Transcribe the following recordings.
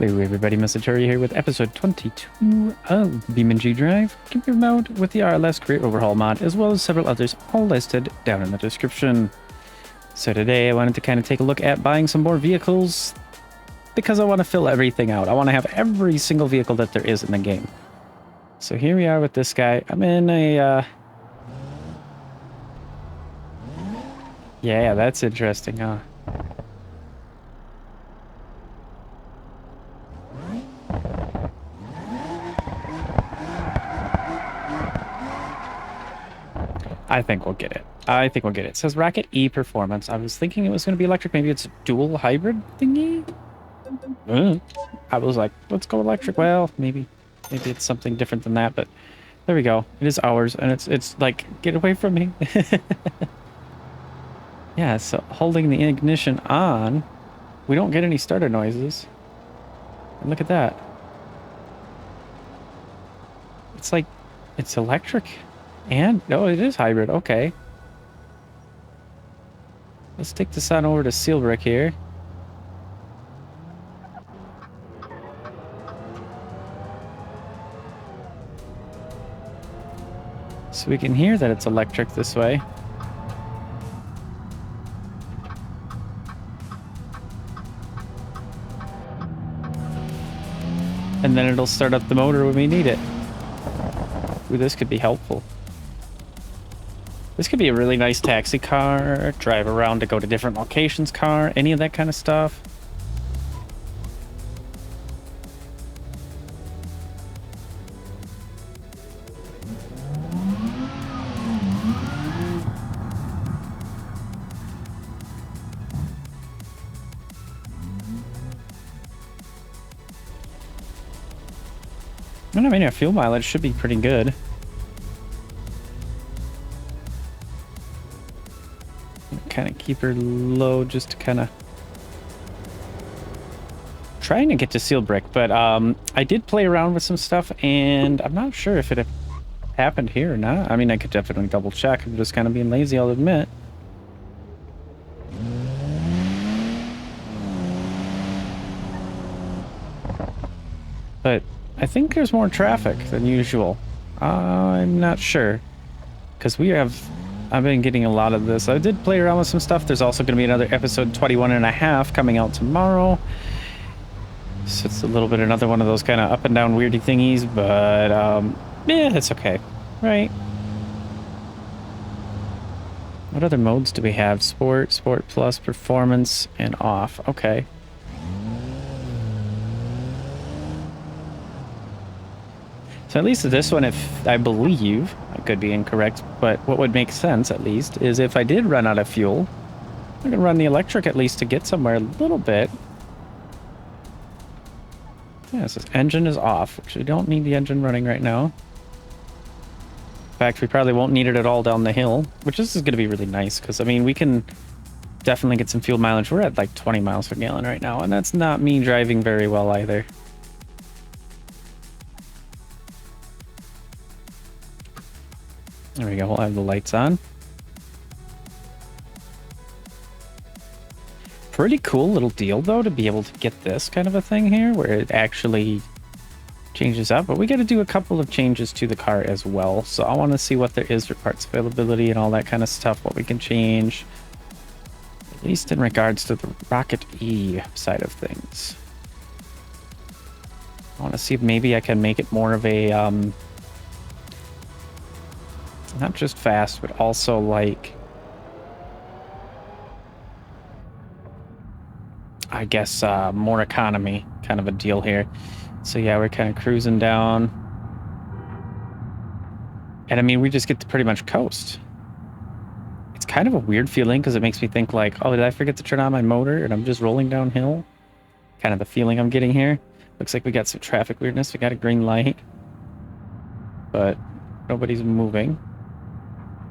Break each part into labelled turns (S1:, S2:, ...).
S1: Hello everybody, Mr. here with episode 22 of BeamNG Drive, Computer Mode with the RLS Career Overhaul mod, as well as several others, all listed down in the description. So today I wanted to kind of take a look at buying some more vehicles, because I want to fill everything out. I want to have every single vehicle that there is in the game. So here we are with this guy. I'm in a... Yeah, that's interesting, huh? I think we'll get it. I think we'll get it. It says Rocket E Performance. I was thinking it was going to be electric. Maybe it's a dual hybrid thingy? I was like, let's go electric. Well, maybe it's something different than that, but there we go. It is ours, and it's like, get away from me. Yeah, so holding the ignition on, we don't get any starter noises. And look at that. It's like, it's electric. And, no, it is hybrid. Okay. Let's take this on over to Seal Brick here. So we can hear that it's electric this way. And then it'll start up the motor when we need it. Ooh, this could be helpful. This could be a really nice taxi car, drive around to go to different locations car, any of that kind of stuff. I mean, our fuel mileage should be pretty good. Kind of keep her low just to kind of trying to get to Seal Brick, but I did play around with some stuff and I'm not sure if it happened here or not. I mean, I could definitely double check. I'm just kind of being lazy, I'll admit. But I think there's more traffic than usual. I'm not sure because I've been getting a lot of this. I did play around with some stuff. There's also going to be another episode 21.5 coming out tomorrow. So it's a little bit another one of those kind of up and down weirdy thingies, but yeah, it's okay, right? What other modes do we have? Sport, Sport Plus, Performance, and Off. Okay. So at least this one, if I believe, I could be incorrect, but what would make sense at least is if I did run out of fuel, I can run the electric at least to get somewhere a little bit. Yeah, it says engine is off, which we don't need the engine running right now. In fact, we probably won't need it at all down the hill, which this is going to be really nice because, I mean, we can definitely get some fuel mileage. We're at like 20 miles per gallon right now, and that's not me driving very well either. There we go, we'll have the lights on. Pretty cool little deal, though, to be able to get this kind of a thing here, where it actually changes up. But we got to do a couple of changes to the car as well. So I want to see what there is for parts availability and all that kind of stuff, what we can change. At least in regards to the Rocket E side of things. I want to see if maybe I can make it more of a... not just fast, but also like I guess, more economy kind of a deal here. So yeah, we're kind of cruising down. And I mean, we just get to pretty much coast. It's kind of a weird feeling because it makes me think like, oh, did I forget to turn on my motor and I'm just rolling downhill? Kind of the feeling I'm getting here. Looks like we got some traffic weirdness. We got a green light, but nobody's moving.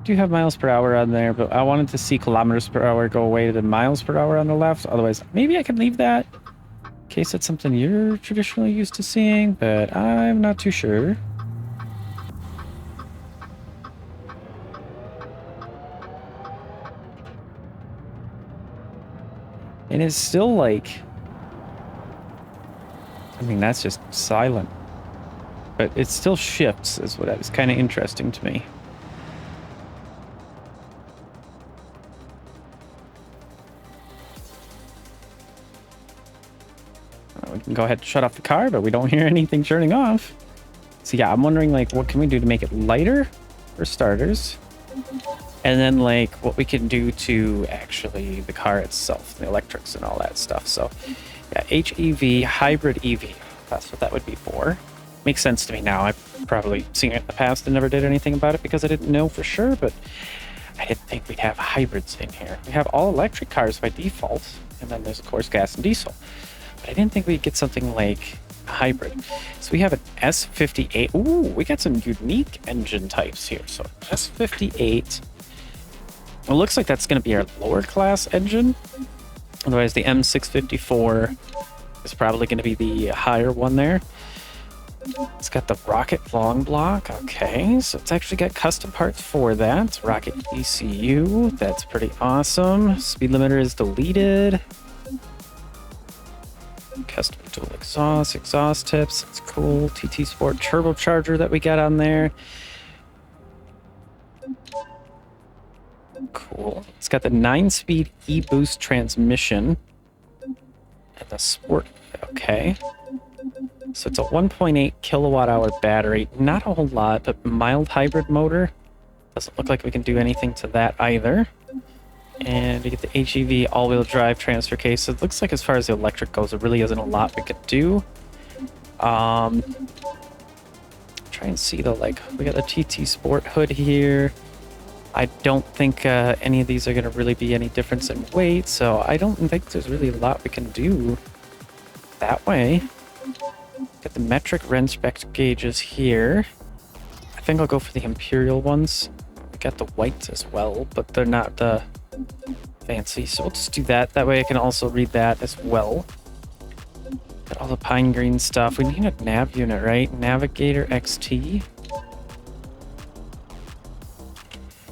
S1: Do have miles per hour on there, but I wanted to see kilometers per hour go away to the miles per hour on the left. Otherwise, maybe I can leave that in case it's something you're traditionally used to seeing, but I'm not too sure. And it's still like, I mean, that's just silent, but it still shifts is what is kind of interesting to me. We can go ahead and shut off the car, but we don't hear anything turning off. So yeah, I'm wondering like, what can we do to make it lighter for starters? And then like what we can do to actually the car itself, the electrics and all that stuff. So yeah, HEV, hybrid EV, that's what that would be for. Makes sense to me now. I've probably seen it in the past and never did anything about it because I didn't know for sure, but I didn't think we'd have hybrids in here. We have all electric cars by default, and then there's of course gas and diesel. But I didn't think we'd get something like a hybrid. So we have an S58. Ooh, we got some unique engine types here. So S58. It looks like that's going to be our lower class engine. Otherwise, the M654 is probably going to be the higher one there. It's got the rocket long block. Okay, so it's actually got custom parts for that. Rocket ECU. That's pretty awesome. Speed limiter is deleted. Custom dual exhaust tips. It's cool. TT Sport turbocharger that we got on there. Cool. It's got the 9-speed e-boost transmission and the sport. Okay. So it's a 1.8 kilowatt hour battery. Not a whole lot, but mild hybrid motor. Doesn't look like we can do anything to that either. And you get the HEV all-wheel drive transfer case. So it looks like as far as the electric goes, there really isn't a lot we could do. Try and see though, like we got the TT Sport hood here. I don't think any of these are going to really be any difference in weight, so I don't think there's really a lot we can do that way. Got the metric wrench spec gauges here. I think I'll go for the Imperial ones. We got the whites as well, but they're not fancy, so we'll just do that. That way I can also read that as well. Got all the pine green stuff. We need a nav unit, right? Navigator XT.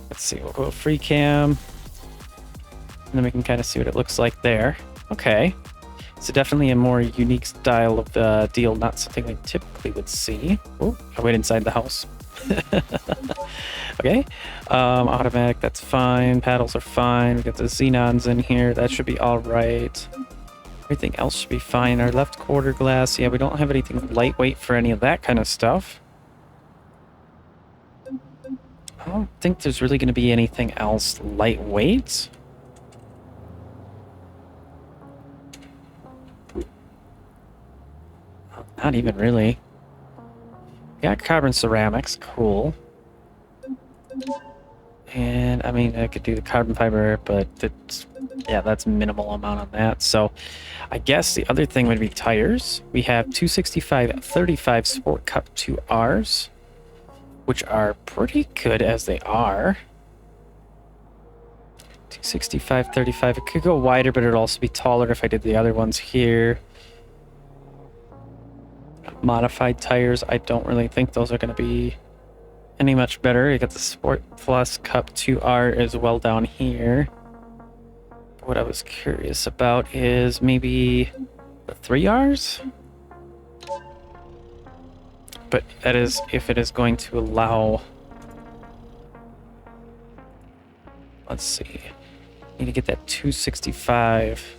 S1: Let's see, we'll go free cam. And then we can kind of see what it looks like there. Okay. So definitely a more unique style of deal, not something we typically would see. Oh, I wait inside the house. Okay. Automatic, that's fine. Paddles are fine. We got the xenons in here. That should be all right. Everything else should be fine. Our left quarter glass. Yeah, we don't have anything lightweight for any of that kind of stuff. I don't think there's really going to be anything else lightweight. Not even really. Got carbon ceramics, cool. And I mean, I could do the carbon fiber, but it's, yeah, that's minimal amount on that. So I guess the other thing would be tires. We have 265/35 Sport Cup 2Rs, which are pretty good as they are. 265/35. It could go wider, but it'd also be taller if I did the other ones here. Modified tires, I don't really think those are going to be any much better. You got the Sport Plus Cup 2R as well down here. What I was curious about is maybe the 3Rs? But that is if it is going to allow... Let's see. Need to get that 265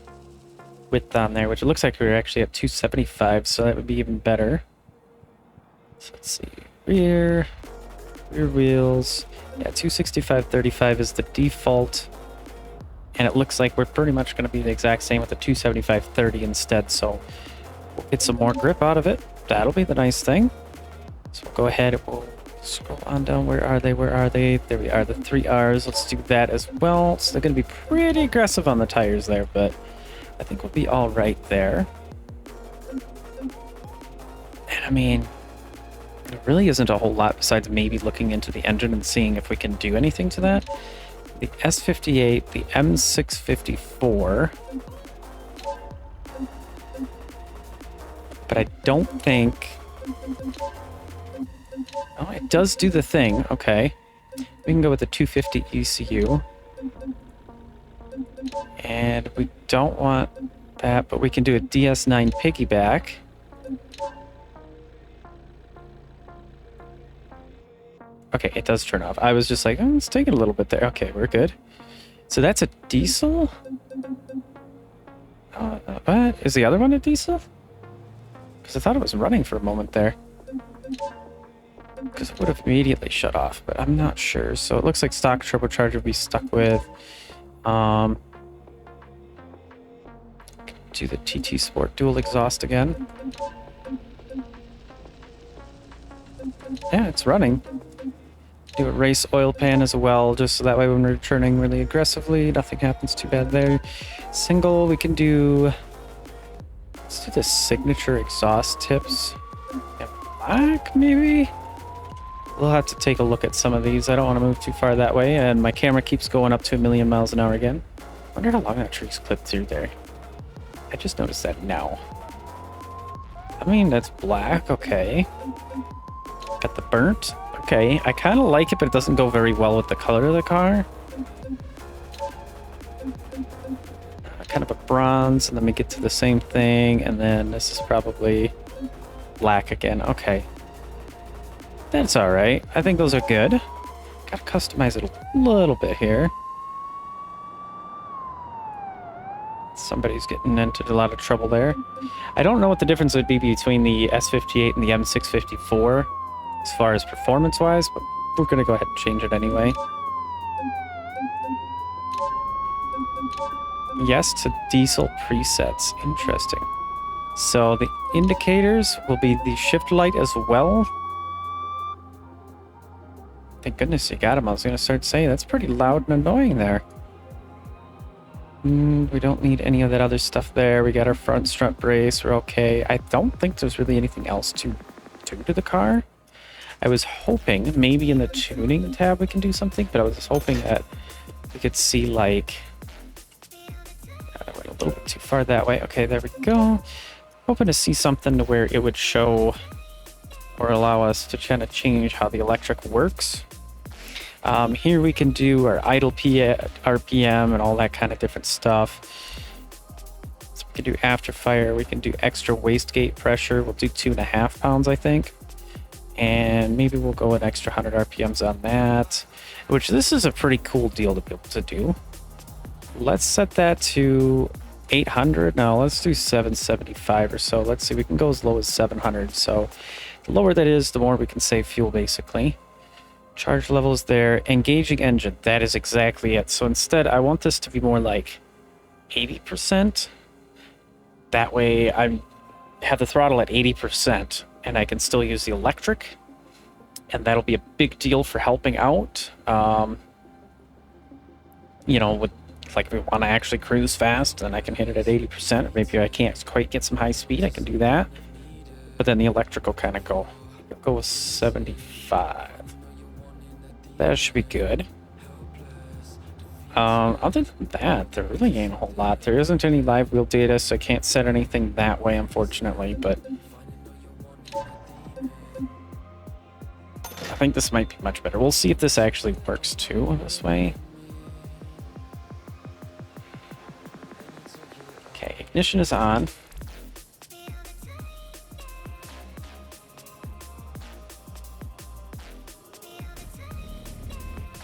S1: width on there, which it looks like we were actually at 275, so that would be even better. So let's see. Rear wheels. Yeah, 265/35 is the default. And it looks like we're pretty much going to be the exact same with the 275/30 instead. So we'll get some more grip out of it. That'll be the nice thing. So we'll go ahead and we'll scroll on down. Where are they? Where are they? There we are, the 3Rs. Let's do that as well. So they're going to be pretty aggressive on the tires there, but I think we'll be all right there. And I mean, there really isn't a whole lot besides maybe looking into the engine and seeing if we can do anything to that. The S58, the M654. But I don't think... Oh, it does do the thing. Okay. We can go with the 250 ECU. And we don't want that, but we can do a DS9 piggyback. Okay, it does turn off. I was just like, oh, let's take it a little bit there. Okay, we're good. So that's a diesel? What? Is the other one a diesel? Because I thought it was running for a moment there. Because it would have immediately shut off, but I'm not sure. So it looks like stock turbocharger we stuck with. Do the TT Sport dual exhaust again. Yeah, it's running. Do a race oil pan as well, just so that way when we're turning really aggressively, nothing happens too bad there. Single, we can do... Let's do the signature exhaust tips. And black, maybe? We'll have to take a look at some of these. I don't want to move too far that way, and my camera keeps going up to 1,000,000 miles an hour again. I wonder how long that tree's clipped through there. I just noticed that now. I mean, that's black, okay. Got the burnt. Okay, I kind of like it, but it doesn't go very well with the color of the car. Kind of a bronze, and then we get to the same thing, and then this is probably black again. Okay. That's alright. I think those are good. Gotta customize it a little bit here. Somebody's getting into a lot of trouble there. I don't know what the difference would be between the S58 and the M654 as far as performance-wise, but we're going to go ahead and change it anyway. Yes to diesel presets. Interesting. So the indicators will be the shift light as well. Thank goodness you got them. I was going to start saying that's pretty loud and annoying there. We don't need any of that other stuff there. We got our front strut brace. We're okay. I don't think there's really anything else to do to the car. I was hoping maybe in the tuning tab we can do something, but I was hoping that we could see like... I went a little bit too far that way. Okay, there we go. Hoping to see something to where it would show or allow us to kind of change how the electric works. Here we can do our idle RPM and all that kind of different stuff. So we can do after fire. We can do extra wastegate pressure. We'll do 2.5 pounds, I think. And maybe we'll go an extra 100 RPMs on that, which this is a pretty cool deal to be able to do. Let's set that to 800. Now let's do 775 or so. Let's see, we can go as low as 700. So the lower that is, the more we can save fuel, basically. Charge levels there. Engaging engine, that is exactly it. So instead, I want this to be more like 80%. That way I have the throttle at 80%, and I can still use the electric. And that'll be a big deal for helping out. You know, with like if we want to actually cruise fast, then I can hit it at 80%. Or maybe I can't quite get some high speed, I can do that. But then the electric will kind of go. We'll go with 75. That should be good. Other than that, there really ain't a whole lot. There isn't any live wheel data, so I can't set anything that way, unfortunately, but I think this might be much better. We'll see if this actually works too this way. Okay, ignition is on.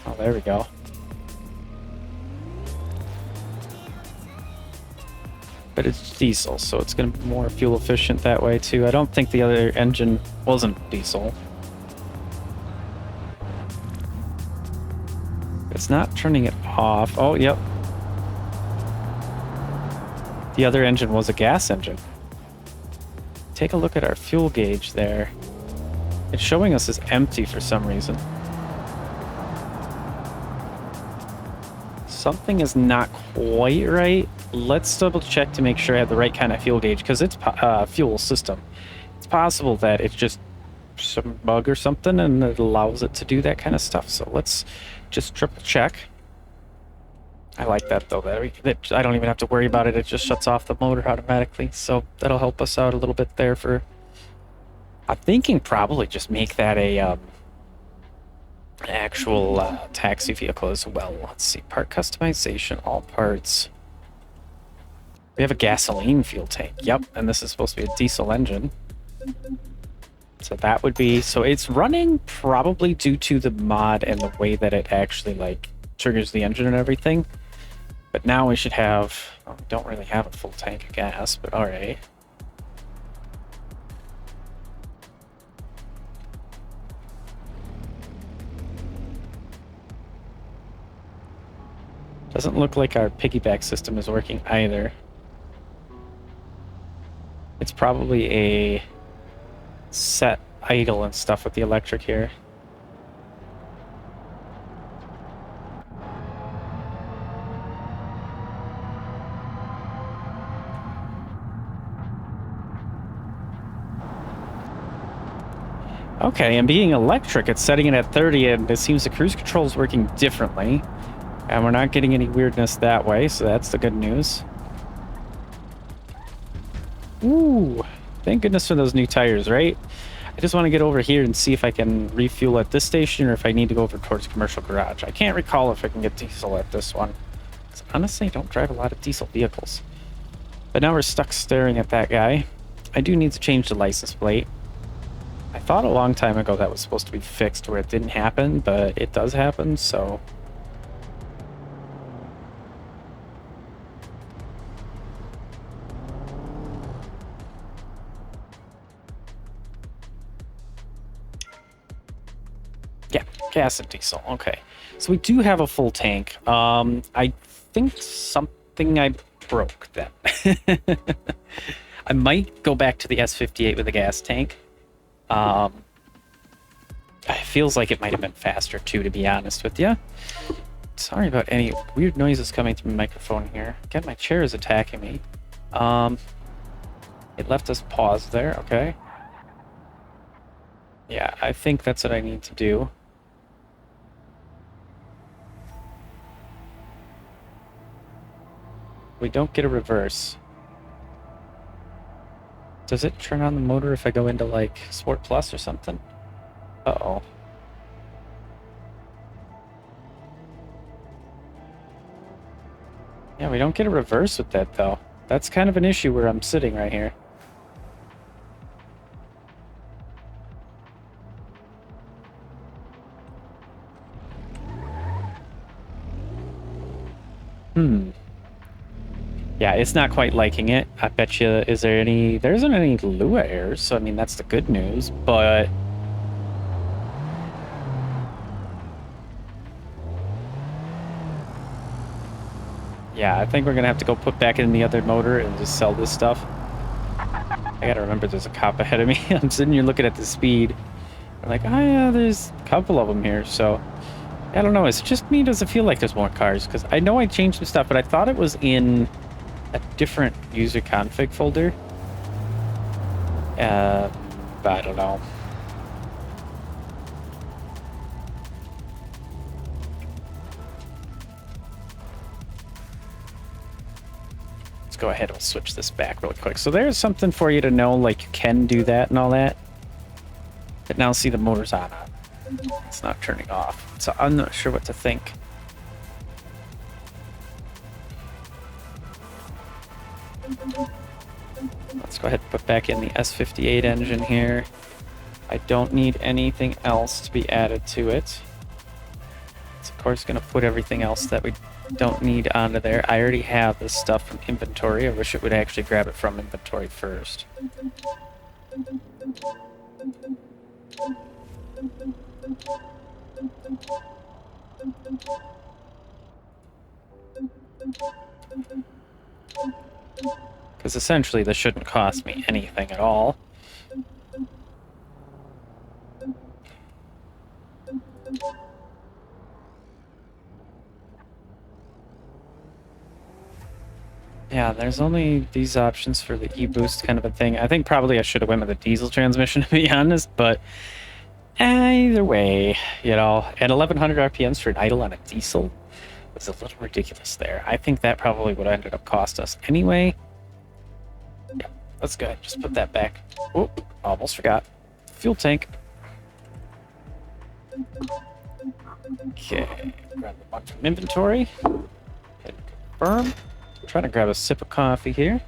S1: Oh, there we go. But it's diesel, so it's going to be more fuel efficient that way too. I don't think the other engine wasn't diesel. It's not turning it off. Oh, yep. The other engine was a gas engine. Take a look at our fuel gauge there. It's showing us as empty for some reason. Something is not quite right. Let's double check to make sure I have the right kind of fuel gauge, because it's fuel system. It's possible that it's just some bug or something and it allows it to do that kind of stuff. So let's just triple check. I like that though, that I don't even have to worry about it. It just shuts off the motor automatically. So that'll help us out a little bit there. For I'm thinking probably just make that a actual taxi vehicle as well. Let's see, part customization, all parts. We have a gasoline fuel tank. Yep, and this is supposed to be a diesel engine. So that would be, so it's running probably due to the mod and the way that it actually like triggers the engine and everything. But now we should have, well, we don't really have a full tank of gas, but all right. Doesn't look like our piggyback system is working either. It's probably a set idle and stuff with the electric here. Okay, and being electric, it's setting it at 30, and it seems the cruise control is working differently. And we're not getting any weirdness that way, so that's the good news. Ooh, thank goodness for those new tires, right? I just want to get over here and see if I can refuel at this station or if I need to go over towards commercial garage. I can't recall if I can get diesel at this one. Honestly, I don't drive a lot of diesel vehicles. But now we're stuck staring at that guy. I do need to change the license plate. I thought a long time ago that was supposed to be fixed where it didn't happen, but it does happen, so... Yeah, gas and diesel. Okay. So we do have a full tank. I think something I broke then. I might go back to the S58 with a gas tank. It feels like it might have been faster too, to be honest with you. Sorry about any weird noises coming through my microphone here. Again, my chair is attacking me. It left us paused there. Okay. Yeah, I think that's what I need to do. We don't get a reverse. Does it turn on the motor if I go into like Sport Plus or something? Uh-oh. Yeah, we don't get a reverse with that though. That's kind of an issue where I'm sitting right here. Yeah, it's not quite liking it. I bet you, there isn't any Lua errors, so I mean, that's the good news, but... Yeah, I think we're gonna have to go put back in the other motor and just sell this stuff. I gotta remember there's a cop ahead of me. I'm sitting here looking at the speed. I'm like, oh yeah, there's a couple of them here, so... I don't know, it's just me, does it feel like there's more cars? Because I know I changed some stuff, but I thought it was in a different user config folder. But I don't know. Let's go ahead and switch this back really quick. So there's something for you to know, like you can do that and all that. But now see the motor's on. It's not turning off. So I'm not sure what to think. Let's go ahead and put back in the S58 engine here. I don't need anything else to be added to it. It's of course going to put everything else that we don't need onto there. I already have this stuff from inventory. I wish it would actually grab it from inventory first. Because essentially this shouldn't cost me anything at all. Yeah, there's only these options for the e-boost kind of a thing. I think probably I should have went with a diesel transmission, to be honest, but either way, you know, at 1100 RPMs for an idle on a diesel was a little ridiculous there. I think that probably would have ended up cost us anyway. Yeah, let's go ahead, just put that back. Oh, almost forgot. Fuel tank. Okay, grab a bunch of inventory. Hit confirm. I'm trying to grab a sip of coffee here.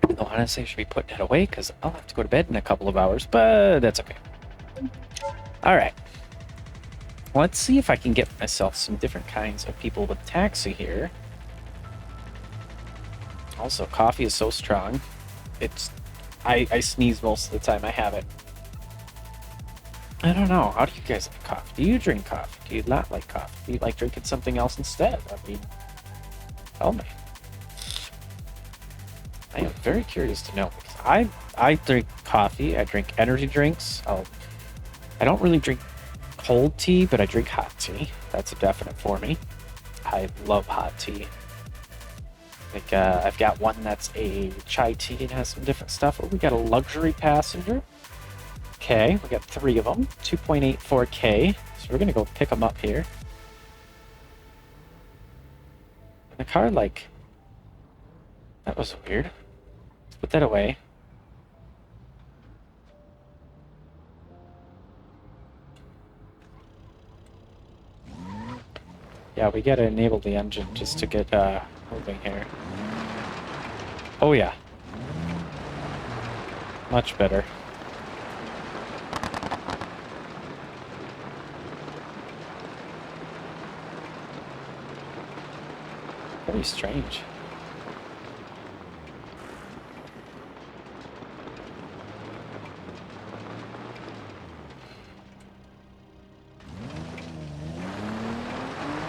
S1: Though honestly, I should be putting it away because I'll have to go to bed in a couple of hours, but that's okay. Alright. Let's see if I can get myself some different kinds of people with taxi here. Also, coffee is so strong. I sneeze most of the time I have it. I don't know. How do you guys like coffee? Do you drink coffee? Do you not like coffee? Do you like drinking something else instead? I mean, tell me. I am very curious to know because I drink coffee. I drink energy drinks. I don't really drink cold tea, but I drink hot tea. That's a definite for me. I love hot tea. Like I've got one that's a chai tea and has some different stuff. Oh, we got a luxury passenger. Okay, we got 3 of them, 2.84K, so we're gonna go pick them up here. And the car, like, that was weird. Let's put that away. Yeah, we gotta enable the engine just to get moving here. Oh yeah. Much better. Very strange.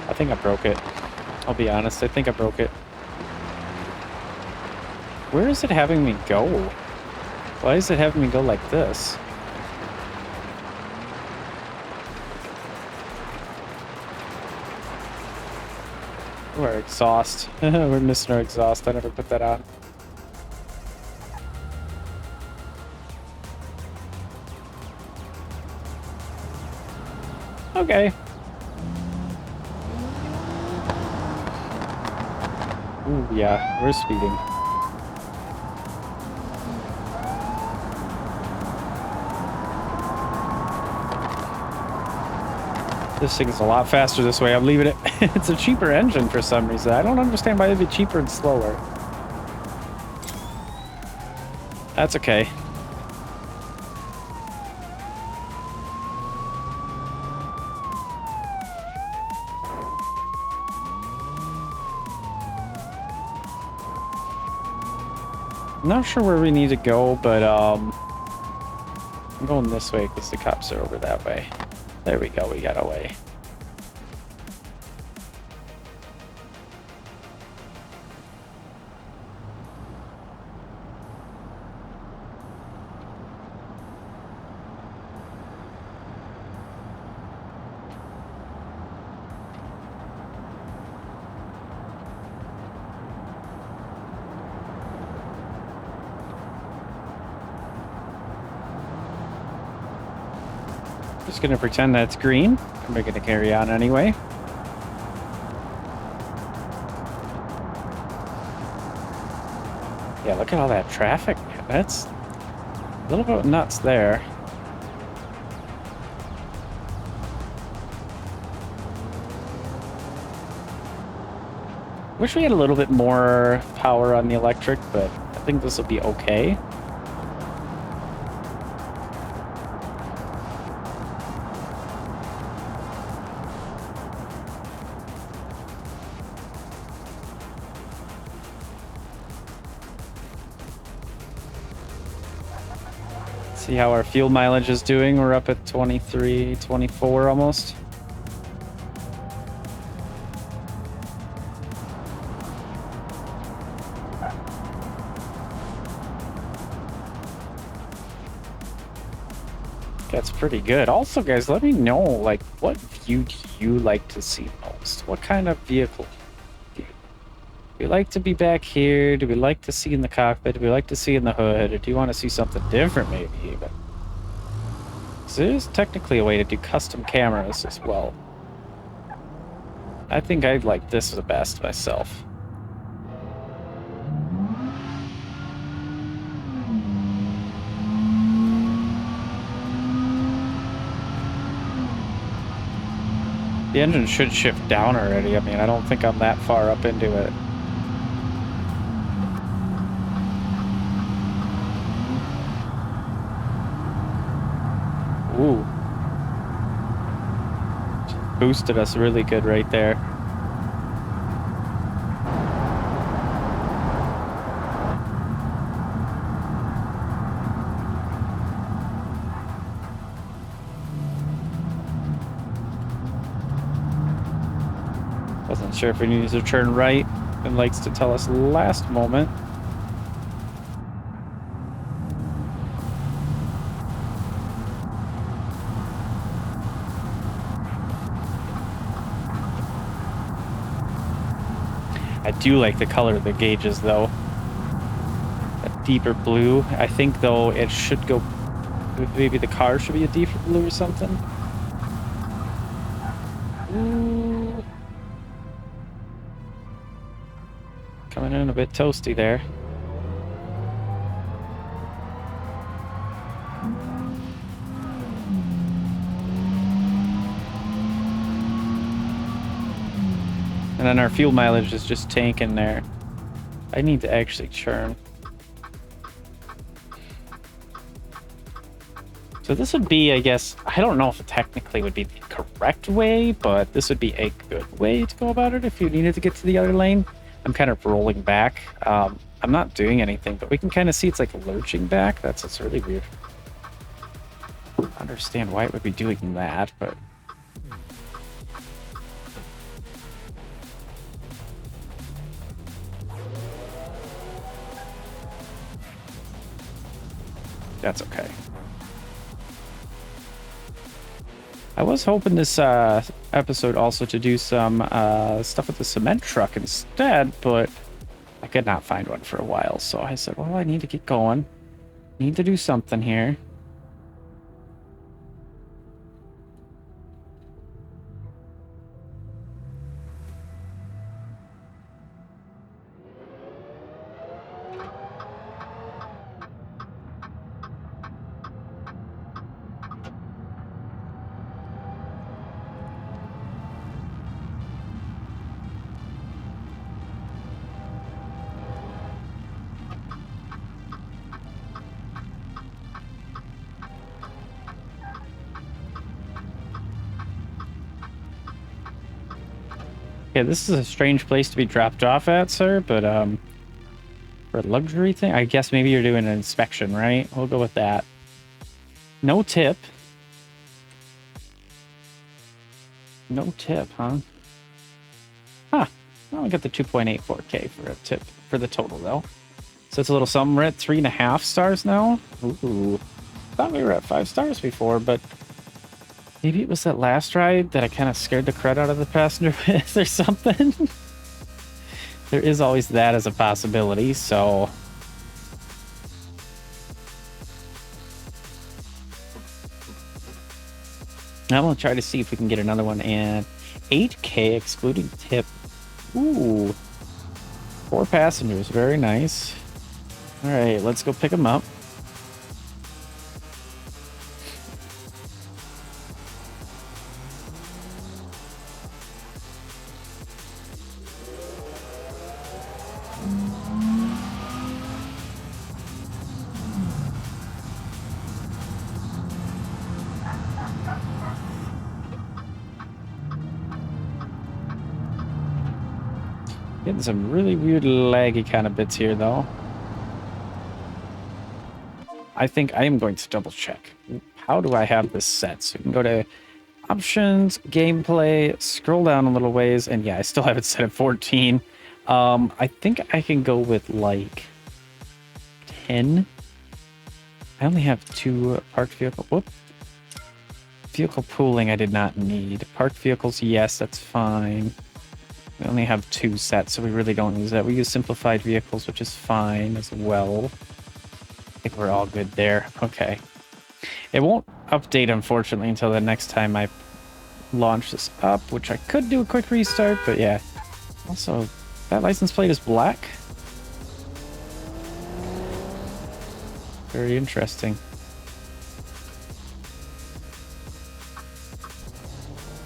S1: I think I broke it. I'll be honest, I think I broke it. Where is it having me go? Why is it having me go like this? Our exhaust. We're missing our exhaust. I never put that on. Okay. Ooh, yeah, we're speeding. This thing's a lot faster this way. I'm leaving it. It's a cheaper engine for some reason. I don't understand why it'd be cheaper and slower. That's okay. I'm not sure where we need to go, but I'm going this way because the cops are over that way. There we go, we got away. Just gonna pretend that's green. We're gonna carry on anyway. Yeah, look at all that traffic. That's a little bit nuts there. Wish we had a little bit more power on the electric, but I think this will be okay. See how our fuel mileage is doing. We're up at 23, 24 almost. That's pretty good. Also, guys, let me know, like, what view do you like to see most? What kind of vehicle do you like to be back here? Do we like to see in the cockpit? Do we like to see in the hood? Or do you want to see something different, maybe, even? So there's technically a way to do custom cameras as well. I think I'd like this the best myself. The engine should shift down already. I mean, I don't think I'm that far up into it. Ooh. Boosted us really good right there. Wasn't sure if we needed to turn right. It likes to tell us last moment. I do like the color of the gauges, though. A deeper blue. I think, though, it should go... Maybe the car should be a deeper blue or something. Ooh. Coming in a bit toasty there. And then our fuel mileage is just tanking there. I need to actually churn. So this would be, I guess, I don't know if it technically would be the correct way, but this would be a good way to go about it if you needed to get to the other lane. I'm kind of rolling back. I'm not doing anything, but we can kind of see it's like lurching back. That's really weird. I don't understand why it would be doing that, but... That's okay. I was hoping this episode also to do some stuff with the cement truck instead, but I could not find one for a while. So I said, well, I need to get going. Need to do something here. Yeah, this is a strange place to be dropped off at, sir, but for a luxury thing, I guess maybe you're doing an inspection, right? We'll go with that. No tip. No tip, huh? Huh. Well, I got the 2.84K for a tip for the total, though. So it's a little something. We're at 3.5 stars now. Ooh. Thought we were at 5 stars before, but maybe it was that last ride that I kind of scared the crud out of the passenger with or something. There is always that as a possibility, so... I'm going to try to see if we can get another one in 8K excluding tip. Ooh. 4 passengers. Very nice. All right, let's go pick them up. Getting some really weird laggy kind of bits here, though. I think I am going to double check. How do I have this set? So you can go to options, gameplay, scroll down a little ways, and yeah, I still have it set at 14. I think I can go with like 10. I only have 2 parked vehicles. Whoop. Vehicle pooling I did not need. Parked vehicles, yes, that's fine. We only have 2 sets, so we really don't use that. We use simplified vehicles, which is fine as well. I think we're all good there. Okay. It won't update, unfortunately, until the next time I launch this up, which I could do a quick restart, but yeah. Also, that license plate is black. Very interesting.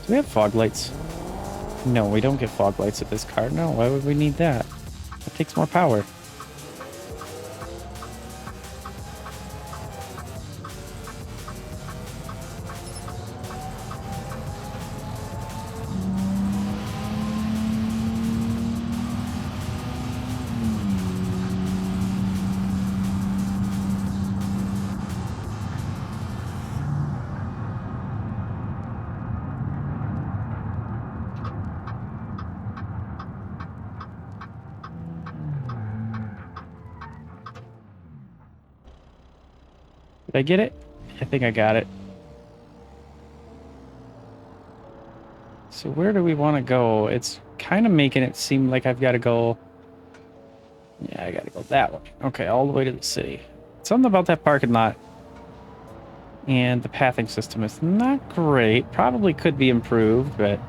S1: Do we have fog lights? No, we don't get fog lights with this car. No, why would we need that? It takes more power. Did I get it? I think I got it. So where do we want to go? It's kind of making it seem like I've got to go... Yeah, I got to go that way. Okay, all the way to the city. Something about that parking lot and the pathing system is not great. Probably could be improved, but...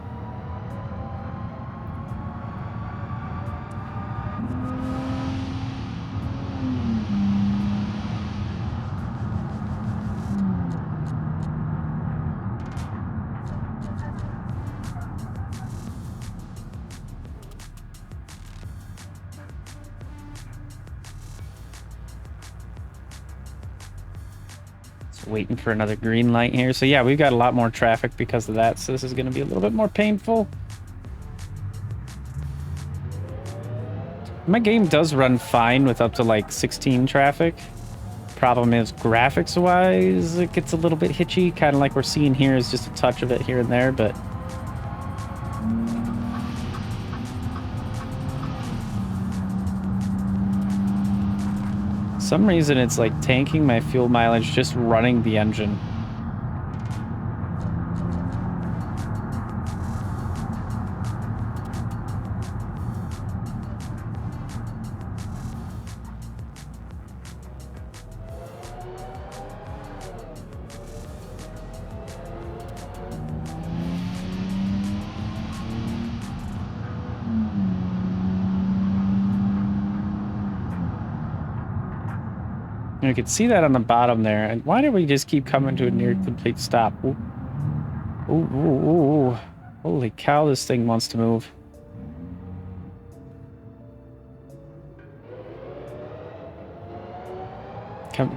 S1: waiting for another green light here. So yeah, we've got a lot more traffic because of that, so this is going to be a little bit more painful. My game does run fine with up to like 16 traffic. Problem is, graphics wise, it gets a little bit hitchy, kind of like we're seeing here is just a touch of it here and there, but for some reason it's like tanking my fuel mileage just running the engine. You can see that on the bottom there. And why did we just keep coming to a near complete stop? Ooh. Ooh, ooh, ooh. Holy cow, this thing wants to move.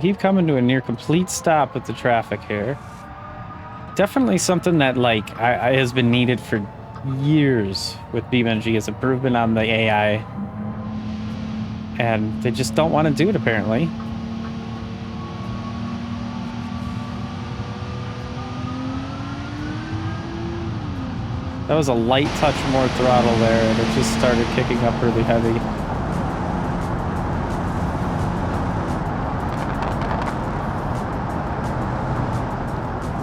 S1: Keep coming to a near complete stop with the traffic here. Definitely something that like has been needed for years with BeamNG is improvement on the AI. And they just don't want to do it apparently. That was a light touch more throttle there, and it just started kicking up really heavy.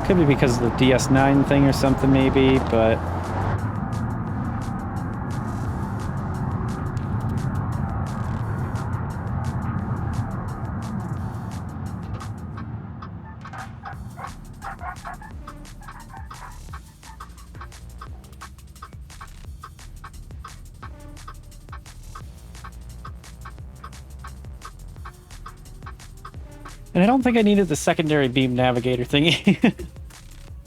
S1: Could be because of the DS9 thing or something maybe, but... And I don't think I needed the secondary beam navigator thingy.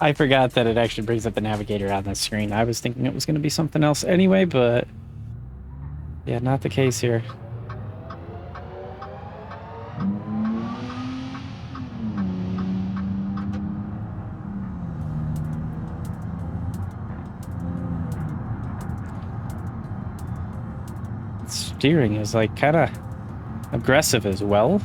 S1: I forgot that it actually brings up the navigator on the screen. I was thinking it was going to be something else anyway, but yeah, not the case here. Steering is like kind of aggressive as well.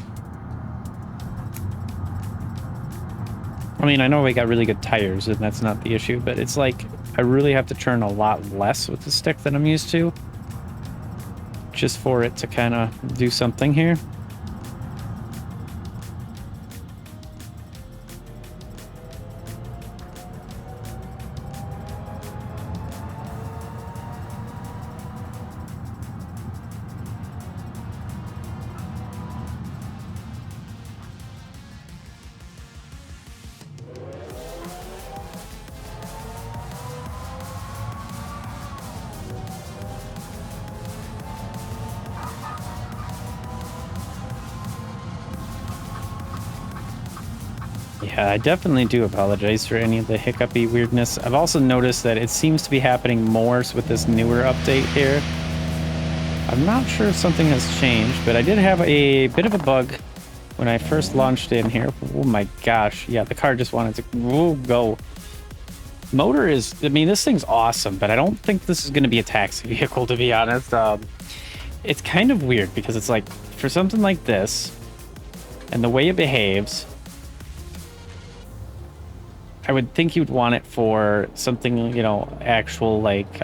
S1: I mean, I know we got really good tires, and that's not the issue, but it's like I really have to turn a lot less with the stick than I'm used to, just for it to kind of do something here. Yeah, I definitely do apologize for any of the hiccupy weirdness. I've also noticed that it seems to be happening more with this newer update here. I'm not sure if something has changed, but I did have a bit of a bug when I first launched in here. Oh my gosh. Yeah, the car just wanted to go. Motor is, I mean, this thing's awesome, but I don't think this is going to be a taxi vehicle, to be honest. It's kind of weird because it's like, for something like this, and the way it behaves, I would think you'd want it for something, you know, actual like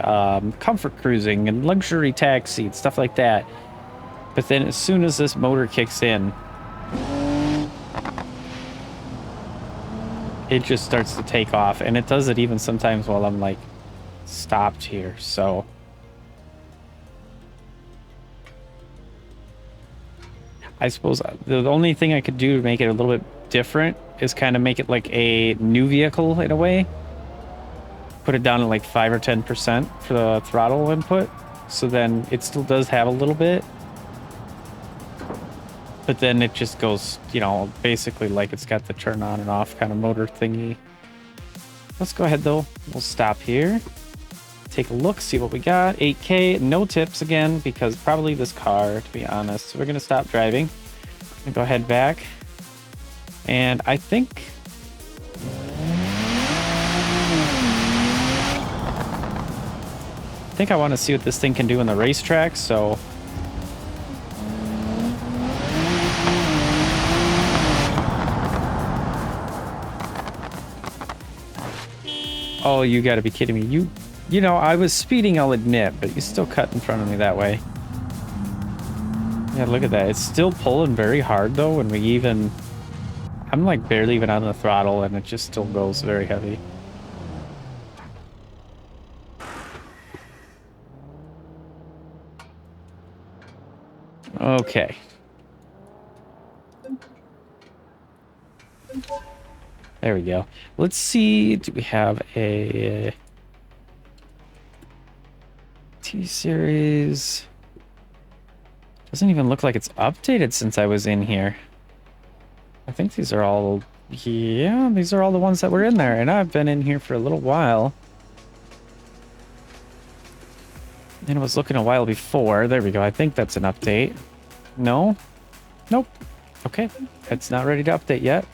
S1: comfort cruising and luxury taxi and stuff like that. But then as soon as this motor kicks in, it just starts to take off, and it does it even sometimes while I'm like stopped here. So I suppose the only thing I could do to make it a little bit different is kind of make it like a new vehicle in a way. Put it down to like 5 or 10% for the throttle input. So then it still does have a little bit. But then it just goes, you know, basically like it's got the turn on and off kind of motor thingy. Let's go ahead though. We'll stop here. Take a look, see what we got. 8K, no tips again, because probably this car, to be honest. So we're going to stop driving and go ahead back. And I think I want to see what this thing can do in the racetrack, so oh, you got to be kidding me. You know, I was speeding, I'll admit, but you still cut in front of me that way. Yeah, look at that. It's still pulling very hard though when we even, I'm like barely even on the throttle and it just still goes very heavy. Okay. There we go. Let's see, do we have a T-Series? Doesn't even look like it's updated since I was in here. I think these are all, yeah, these are all the ones that were in there, and I've been in here for a little while. And I was looking a while before. There we go. I think that's an update. No? Nope. Okay. It's not ready to update yet.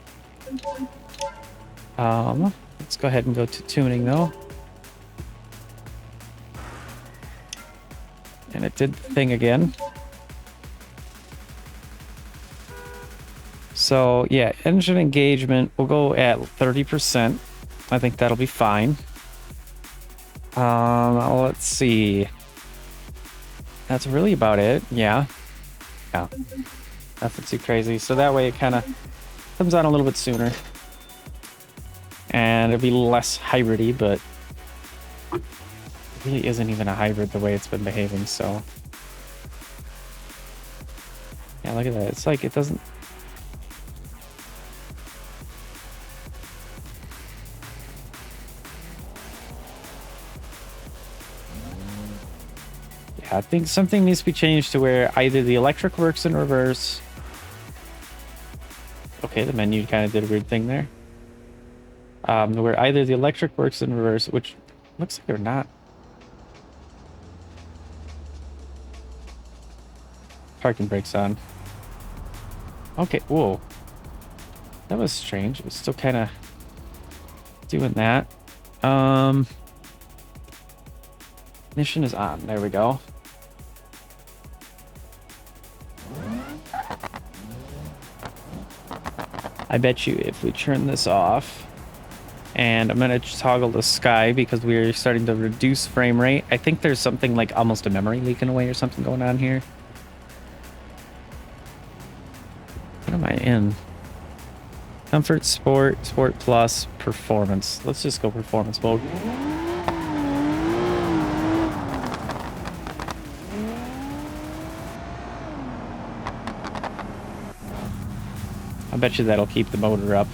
S1: Let's go ahead and go to tuning though. And it did the thing again. So yeah, engine engagement, we'll go at 30%. I think that'll be fine. Let's see. That's really about it. Yeah. Yeah. Nothing too crazy. So that way it kind of comes on a little bit sooner. And it'll be less hybrid-y, but it really isn't even a hybrid the way it's been behaving, so. Yeah, look at that. It's like it doesn't. Yeah, I think something needs to be changed to where either the electric works in reverse. Okay, the menu kind of did a weird thing there. Where either the electric works in reverse, which looks like they're not. Parking brakes on. Okay, whoa. That was strange. It was still kind of doing that. Ignition is on. There we go. I bet you if we turn this off, and I'm going to toggle the sky because we're starting to reduce frame rate. I think there's something like almost a memory leaking away or something going on here. What am I in? Comfort, Sport, Sport Plus, Performance. Let's just go Performance mode. I bet you that'll keep the motor up.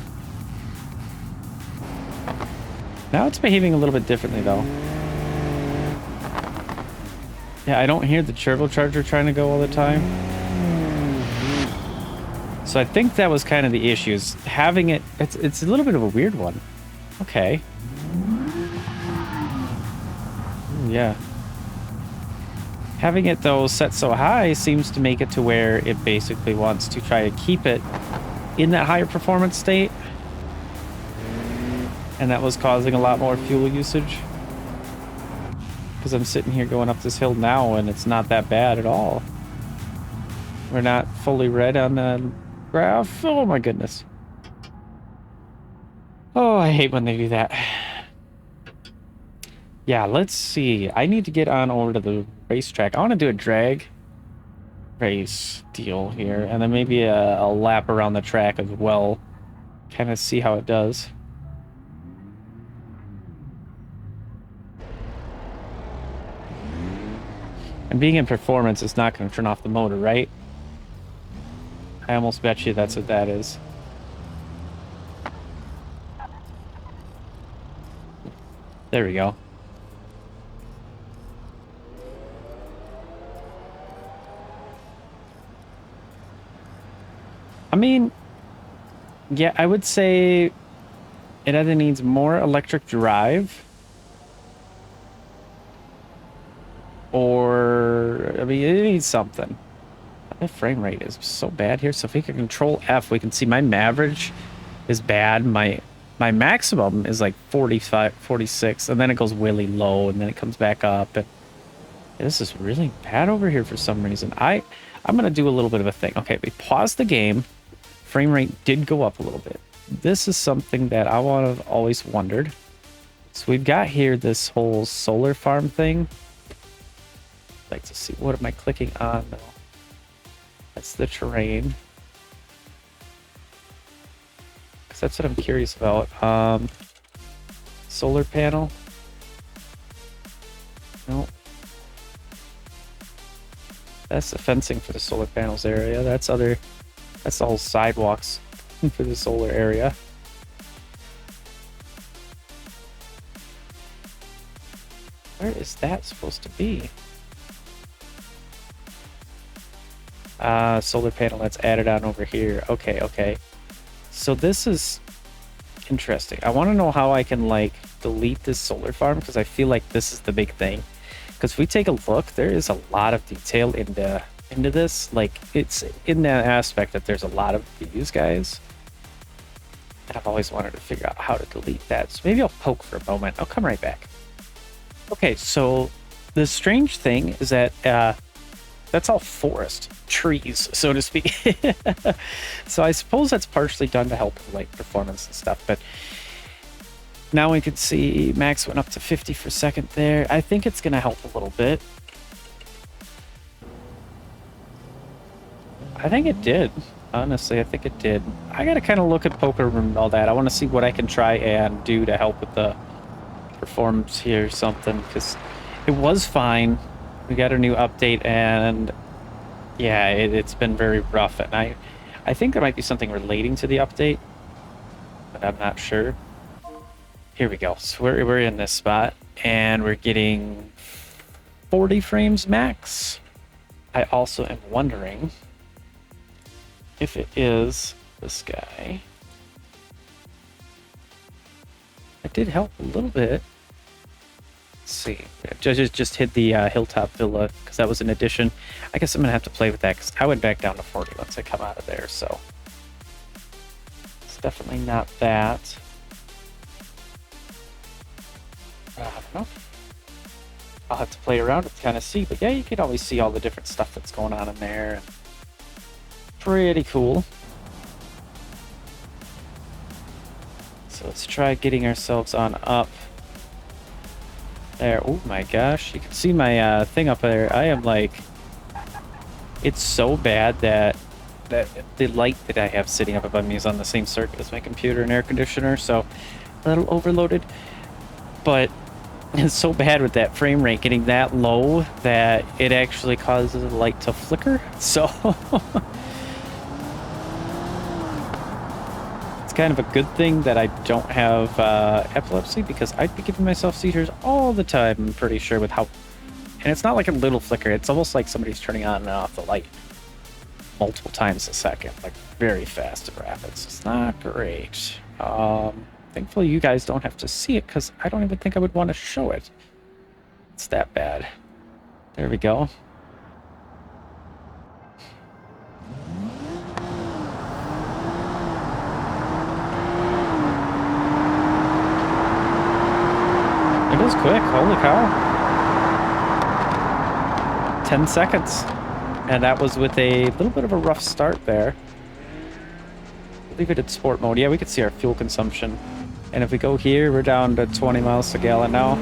S1: Now it's behaving a little bit differently though. Yeah, I don't hear the turbocharger trying to go all the time. So I think that was kind of the issue, is having it, it's a little bit of a weird one. Okay. Ooh, yeah. Having it, though, set so high seems to make it to where it basically wants to try to keep it in that higher performance state. And that was causing a lot more fuel usage. Because I'm sitting here going up this hill now, and it's not that bad at all. We're not fully red on the graph. Oh, my goodness. Oh, I hate when they do that. Yeah, let's see. I need to get on over to the racetrack. I want to do a drag race deal here, and then maybe a lap around the track as well. Kind of see how it does. And being in performance is not going to turn off the motor, right? I almost bet you that's what that is. There we go. I mean, yeah, I would say it either needs more electric drive or, I mean, it needs something. The frame rate is so bad here. So if we can control F, we can see my average is bad. My maximum is like 45, 46, and then it goes really low, and then it comes back up. And this is really bad over here for some reason. I'm going to do a little bit of a thing. Okay, we paused the game. Frame rate did go up a little bit. This is something that I want to always wondered. So we've got here this whole solar farm thing. I'd like to see, what am I clicking on though? That's the terrain. Because that's what I'm curious about. Solar panel. No. That's the fencing for the solar panels area. That's the whole sidewalks for the solar area. Where is that supposed to be? Solar panel that's added on over here. Okay. So this is interesting. I want to know how I can like delete this solar farm, because I feel like this is the big thing. Because if we take a look, there is a lot of detail into this. Like, it's in that aspect that there's a lot of views, guys. And I've always wanted to figure out how to delete that. So maybe I'll poke for a moment. I'll come right back. Okay, so the strange thing is that that's all forest trees, so to speak. So I suppose that's partially done to help with like performance and stuff. But now we can see max went up to 50 per second there. I think it's going to help a little bit. I think it did. Honestly, I think it did. I got to kind of look at poker and all that. I want to see what I can try and do to help with the performance here or something, because it was fine. We got a new update, and yeah, it's been very rough. And I think there might be something relating to the update, but I'm not sure. Here we go. So we're in this spot, and we're getting 40 frames max. I also am wondering if it is this guy. It did help a little bit. Let's see. Just hit the Hilltop Villa, because that was an addition. I guess I'm going to have to play with that, because I went back down to 40 once I come out of there, so it's definitely not that. I don't know. I'll have to play around to kind of see, but yeah, you can always see all the different stuff that's going on in there. And pretty cool. So let's try getting ourselves on up. There. Oh my gosh. You can see my thing up there. I am like... It's so bad that the light that I have sitting up above me is on the same circuit as my computer and air conditioner, so a little overloaded. But it's so bad with that frame rate getting that low that it actually causes the light to flicker. So... kind of a good thing that I don't have epilepsy, because I'd be giving myself seizures all the time, I'm pretty sure, with how... And it's not like a little flicker, it's almost like somebody's turning on and off the light. multiple times a second, like very fast and rapid. It's not great. Thankfully you guys don't have to see it because I don't even think I would want to show it. It's that bad. There we go. It is quick, holy cow. 10 seconds. And that was with a little bit of a rough start there. Leave it in sport mode. Yeah, we can see our fuel consumption. And if we go here, we're down to 20 miles a gallon now.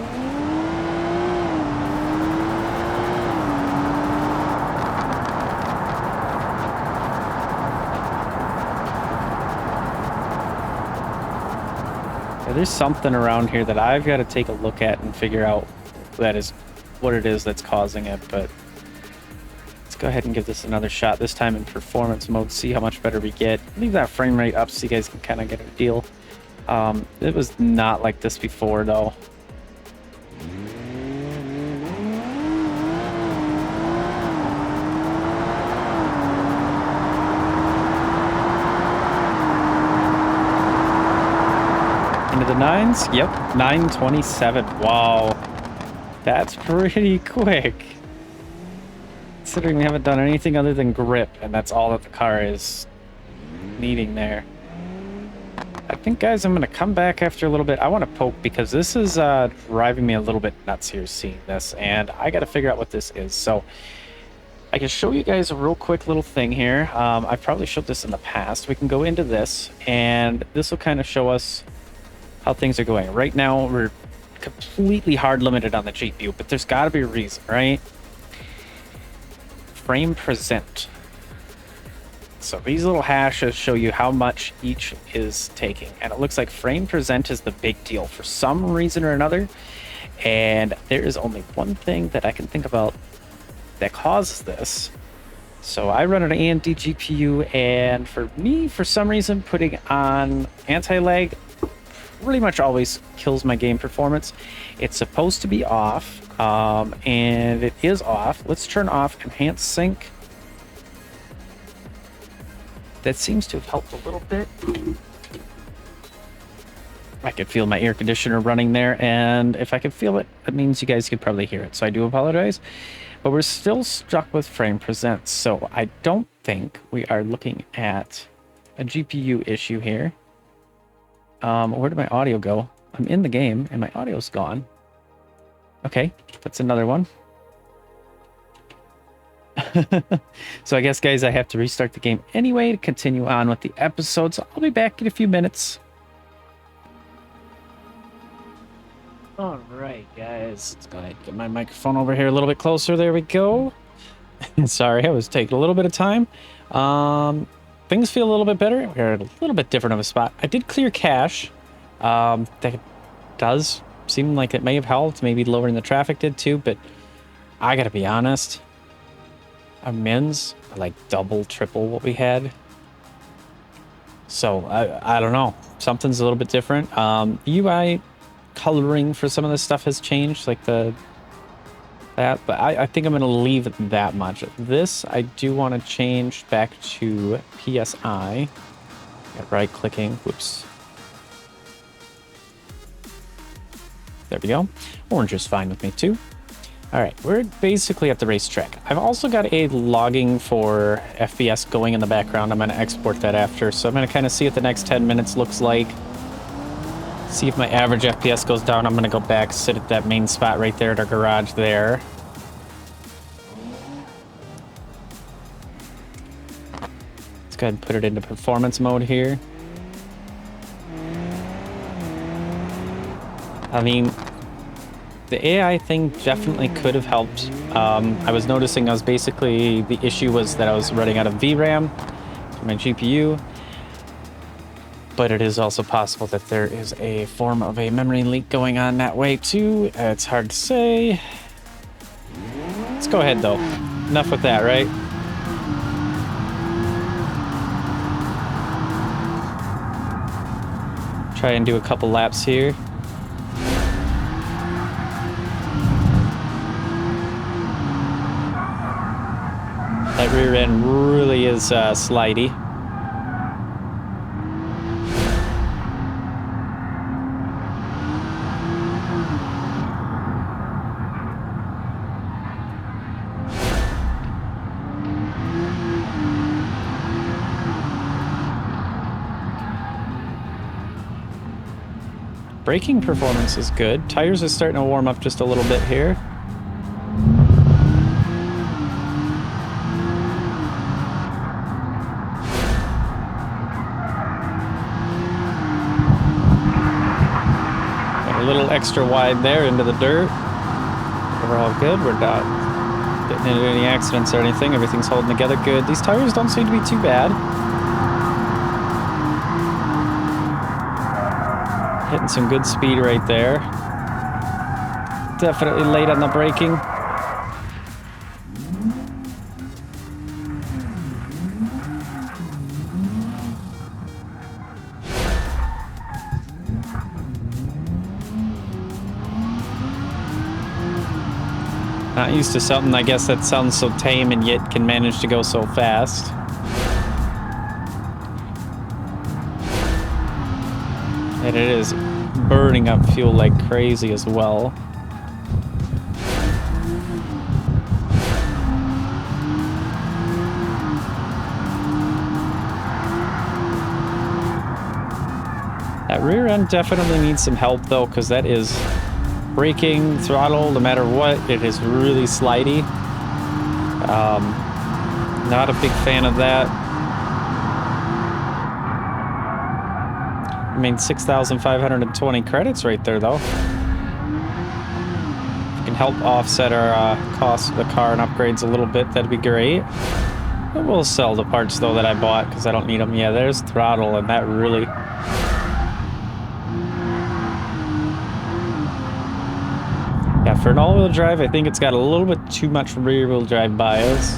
S1: Yeah, there's something around here that I've got to take a look at and figure out what it is that's causing it, but let's go ahead and give this another shot, this time in performance mode, see how much better we get. Leave that frame rate up so you guys can kind of get a deal. It was not like this before, though. Into the nines? Yep, 927. Wow. That's pretty quick. Considering we haven't done anything other than grip, and that's all that the car is needing there. I think, guys, I'm going to come back after a little bit. I want to poke because this is driving me a little bit nuts here seeing this, and I got to figure out what this is. So I can show you guys a real quick little thing here. I've probably showed this in the past. We can go into this, and this will kind of show us how things are going. Right now, we're completely hard limited on the GPU, but there's got to be a reason, right? Frame present. So these little hashes show you how much each is taking, and it looks like frame present is the big deal for some reason or another, and there is only one thing that I can think about that causes this. So I run an AMD GPU, and for me, for some reason, putting on anti-lag pretty much always kills my game performance. It's supposed to be off, and it is off. Let's turn off enhanced sync. That seems to have helped a little bit. I could feel my air conditioner running there, and if I could feel it, that means you guys could probably hear it, so I do apologize. But we're still stuck with frame present, so I don't think we are looking at a GPU issue here. Where did my audio go? I'm in the game and my audio's gone. Okay, that's another one. So I guess, guys, I have to restart the game anyway to continue on with the episode. So I'll be back in a few minutes. All right, guys. Let's go ahead and get my microphone over here a little bit closer. There we go. Sorry, I was taking a little bit of time. Things feel a little bit better. We're at a little bit different of a spot. I did clear cache. That does seem like it may have helped. Maybe lowering the traffic did too, but I gotta be honest. Our mins are like double, triple what we had. So I don't know. Something's a little bit different. UI coloring for some of this stuff has changed, like but I think I'm going to leave it that much. This, I do want to change back to PSI. Right clicking. Whoops. There we go. Orange is fine with me too. All right, we're basically at the racetrack. I've also got a logging for FPS going in the background. I'm going to export that after. So I'm going to kind of see what the next 10 minutes looks like. See if my average FPS goes down. I'm going to go back, sit at that main spot right there at our garage there. Let's go ahead and put it into performance mode here. I mean, the AI thing definitely could have helped. I was noticing the issue was that I was running out of VRAM for my GPU. But it is also possible that there is a form of a memory leak going on that way too. It's hard to say. Let's go ahead though. Enough with that, right? Try and do a couple laps here. that rear end really is slidey. Braking performance is good. Tires are starting to warm up just a little bit here. Got a little extra wide there into the dirt. We're all good. We're not getting into any accidents or anything. Everything's holding together good. These tires don't seem to be too bad. Hitting some good speed right there. Definitely late on the braking. Not used to something, I guess, that sounds so tame and yet can manage to go so fast. And it is burning up fuel like crazy as well. That rear end definitely needs some help though, because that is braking, throttle, no matter what, it is really slidey. Not a big fan of that. I mean, 6,520 credits right there, though. If we can help offset our cost of the car and upgrades a little bit, that'd be great. But we'll sell the parts, though, that I bought, because I don't need them. Yeah, there's throttle, and that really... Yeah, for an all-wheel drive, I think it's got a little bit too much rear-wheel drive bias.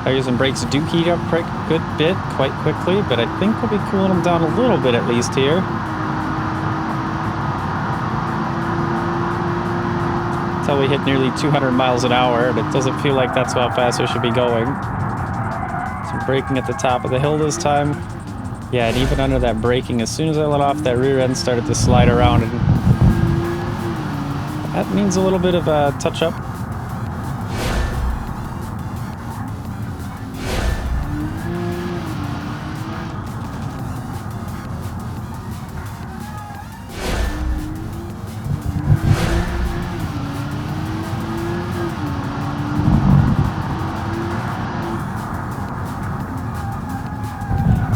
S1: Tires and brakes do heat up a good bit, quite quickly, but I think we'll be cooling them down a little bit at least here. Until we hit nearly 200 miles an hour, and it doesn't feel like that's how fast we should be going. Some braking at the top of the hill this time. Yeah, and even under that braking, as soon as I let off, that rear end started to slide around, and that means a little bit of a touch-up.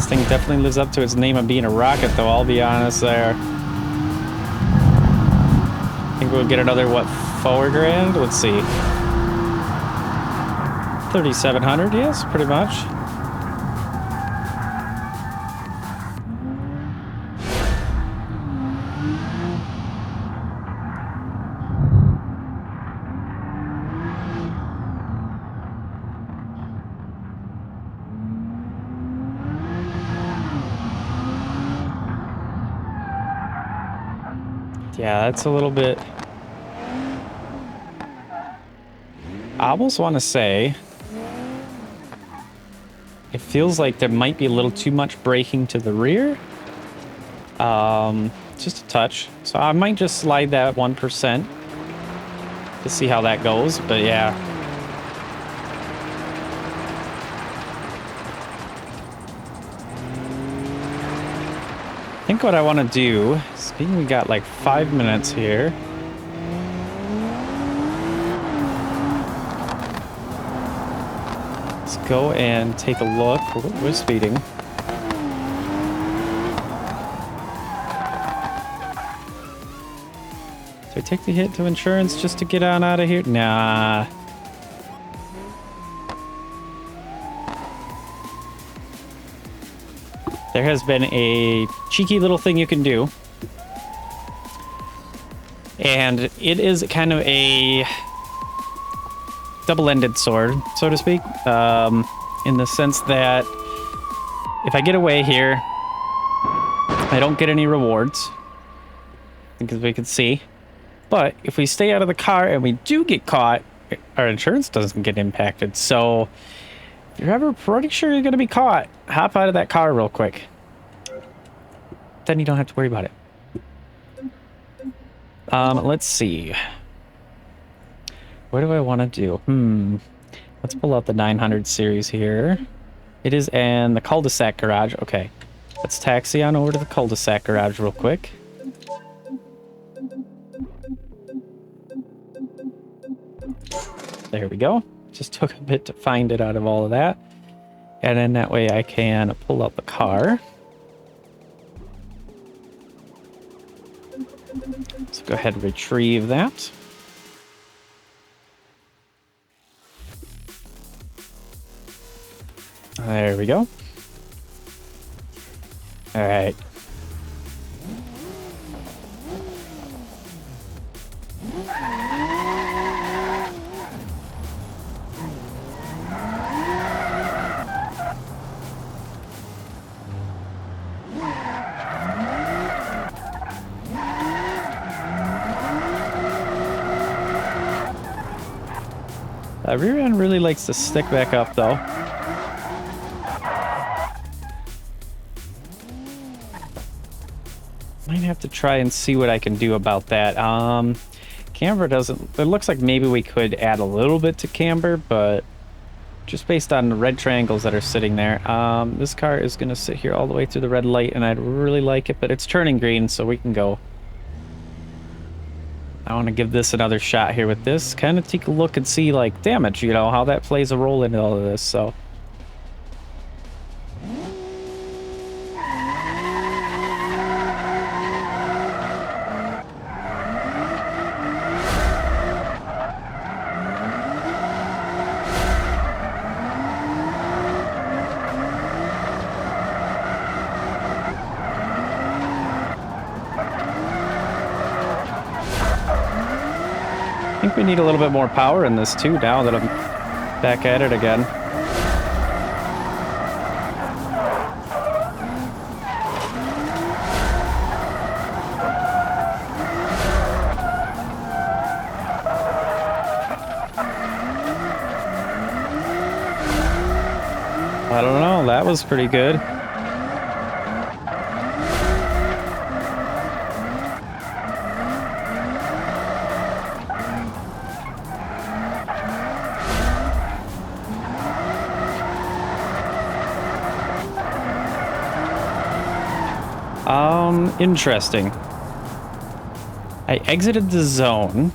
S1: Thing definitely lives up to its name of being a rocket, though, I'll be honest there. I think we'll get another, what, $4 grand? Let's see. 3,700, yes, pretty much. Yeah, that's a little bit... I almost want to say... It feels like there might be a little too much braking to the rear. Just a touch. So I might just slide that 1% to see how that goes, but yeah. I think what I want to do, speaking, we got like 5 minutes here. Let's go and take a look. We're speeding. Do I take the hit to insurance just to get on out of here? Nah. There has been a cheeky little thing you can do. And it is kind of a double-ended sword, so to speak, in the sense that if I get away here, I don't get any rewards, because we can see. But if we stay out of the car and we do get caught, our insurance doesn't get impacted. So if you're ever pretty sure you're going to be caught, hop out of that car real quick. Then you don't have to worry about it. Let's see. What do I want to do? Let's pull out the 900 series here. It is in the cul-de-sac garage. Okay. Let's taxi on over to the cul-de-sac garage real quick. There we go. Just took a bit to find it out of all of that. And then that way I can pull out the car. Let's go ahead and retrieve that. There we go. All right. Rear end really likes to stick back up, though. Might have to try and see what I can do about that. Camber doesn't... It looks like maybe we could add a little bit to camber, but just based on the red triangles that are sitting there, this car is going to sit here all the way through the red light, and I'd really like it, but it's turning green, so we can go. I want to give this another shot here with this. Kind of take a look and see, like, damage, you know, how that plays a role in all of this, so... I think we need a little bit more power in this too, now that I'm back at it again. I don't know, that was pretty good. Interesting. I exited the zone.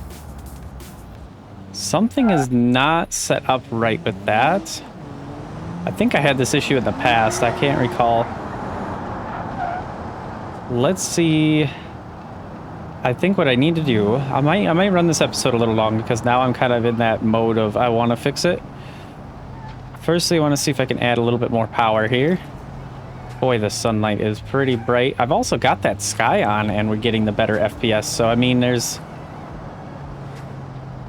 S1: Something is not set up right with that. I think I had this issue in the past. I can't recall. Let's see. I think what I need to do, I might run this episode a little long because now I'm kind of in that mode of I want to fix it. Firstly, I want to see if I can add a little bit more power here. Boy, the sunlight is pretty bright. I've also got that sky on and we're getting the better FPS. So, I mean, there's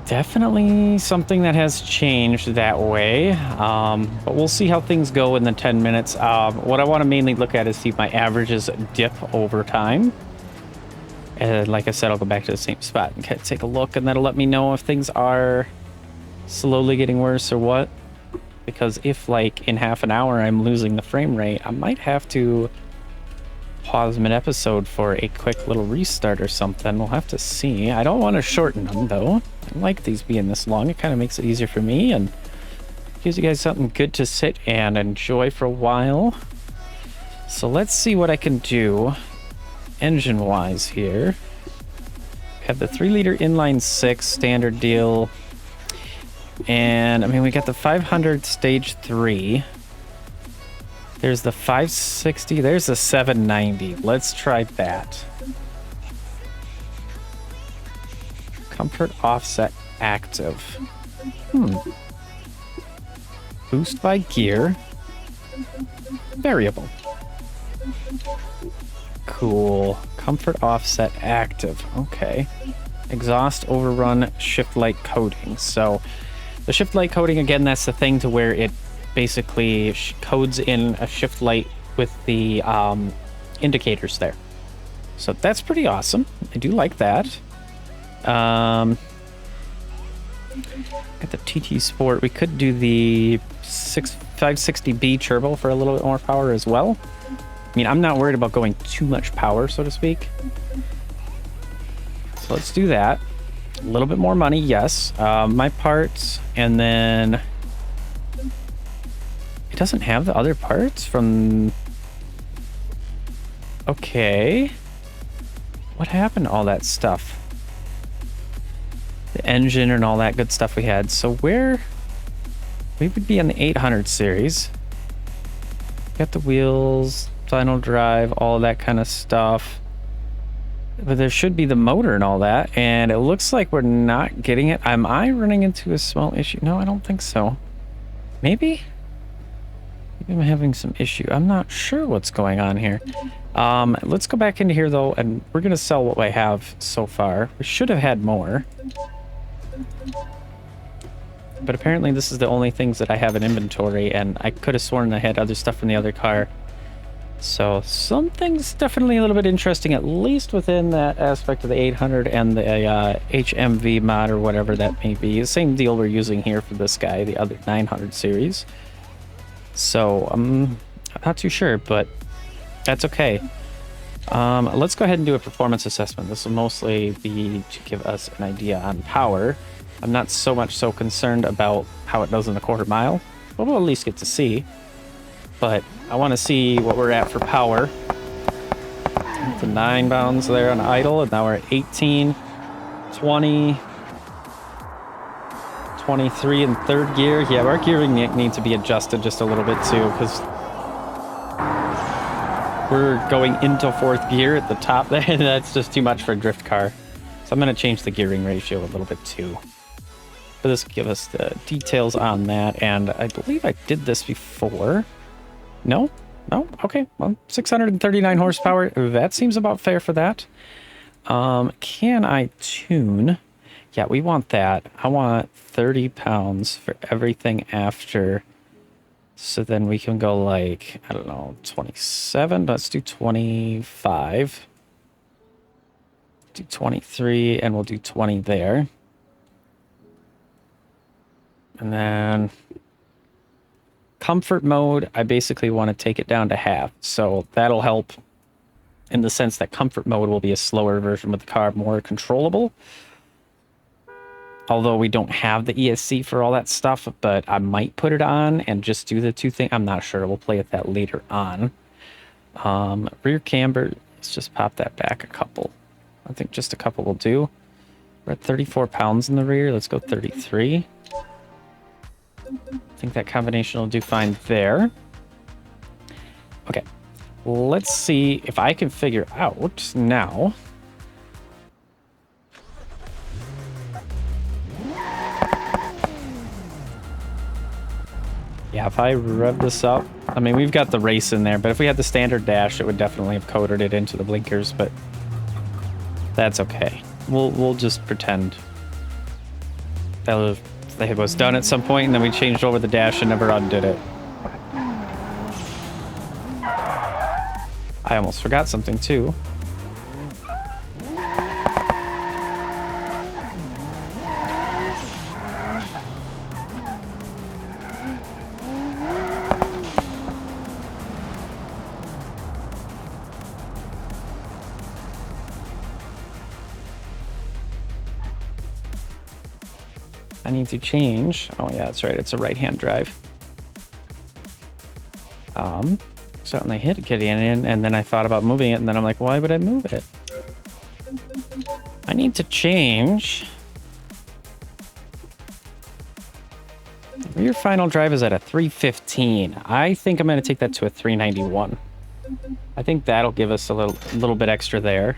S1: definitely something that has changed that way. But we'll see how things go in the 10 minutes. What I want to mainly look at is see if my averages dip over time. And like I said, I'll go back to the same spot and take a look, and that'll let me know if things are slowly getting worse or what. Because if, like, in half an hour I'm losing the frame rate, I might have to pause mid-episode for a quick little restart or something. We'll have to see. I don't want to shorten them, though. I like these being this long. It kind of makes it easier for me and gives you guys something good to sit and enjoy for a while. So let's see what I can do engine-wise here. We have the 3-liter inline 6 standard deal. And, I mean, we got the 500 stage 3. There's the 560. There's the 790. Let's try that. Comfort offset active. Boost by gear. Variable. Cool. Comfort offset active. Okay. exhaust overrun shift light coating. So the shift light coating, again, that's the thing to where it basically codes in a shift light with the indicators there. So that's pretty awesome. I do like that. Got the TT Sport. We could do the 560B turbo for a little bit more power as well. I mean, I'm not worried about going too much power, so to speak. So let's do that. A little bit more money, yes. My parts, and then it doesn't have the other parts from... Okay. What happened to all that stuff? The engine and all that good stuff we had. So where... We would be on the 800 series. Got the wheels, final drive, all that kind of stuff. But there should be the motor and all that, and it looks like we're not getting it. Am I running into a small issue? No, I don't think so. Maybe? Maybe I'm having some issue. I'm not sure what's going on here. Let's go back into here, though, and we're going to sell what I have so far. We should have had more. But apparently this is the only things that I have in inventory, and I could have sworn I had other stuff from the other car. So something's definitely a little bit interesting, at least within that aspect of the 800 and the HMV mod or whatever that may be. The same deal we're using here for this guy, the other 900 series. So I'm not too sure, but that's okay. Let's go ahead and do a performance assessment. This will mostly be to give us an idea on power. I'm not so much so concerned about how it does in a quarter mile, but we'll at least get to see. But I want to see what we're at for power. The 9 bounds there on idle, and now we're at 18, 20, 23 in third gear. Yeah, our gearing needs to be adjusted just a little bit too, because we're going into fourth gear at the top there, and that's just too much for a drift car. So I'm going to change the gearing ratio a little bit too. But this will give us the details on that, and I believe I did this before. No? No? Okay. Well, 639 horsepower. That seems about fair for that. Can I tune? Yeah, we want that. I want 30 pounds for everything after. So then we can go like, I don't know, 27. Let's do 25. Do 23, and we'll do 20 there. And then... comfort mode, I basically want to take it down to half. So that'll help in the sense that comfort mode will be a slower version with the car, more controllable. Although we don't have the ESC for all that stuff, but I might put it on and just do the two things. I'm not sure. We'll play with that later on. Rear camber, let's just pop that back a couple. I think just a couple will do. We're at 34 pounds in the rear. Let's go 33. I think that combination will do fine there. Okay, let's see if I can figure out now. Yeah, if I rev this up, I mean, we've got the race in there, but if we had the standard dash, it would definitely have coded it into the blinkers, but that's okay. We'll just pretend that it was done at some point, and then we changed over the dash and never undid it. I almost forgot something too. I need to change. Oh yeah, that's right. It's a right-hand drive. So and I hit getting in, and then I thought about moving it, and then I'm like, why would I move it? I need to change. Rear final drive is at a 315. I think I'm going to take that to a 391. I think that'll give us a little bit extra there.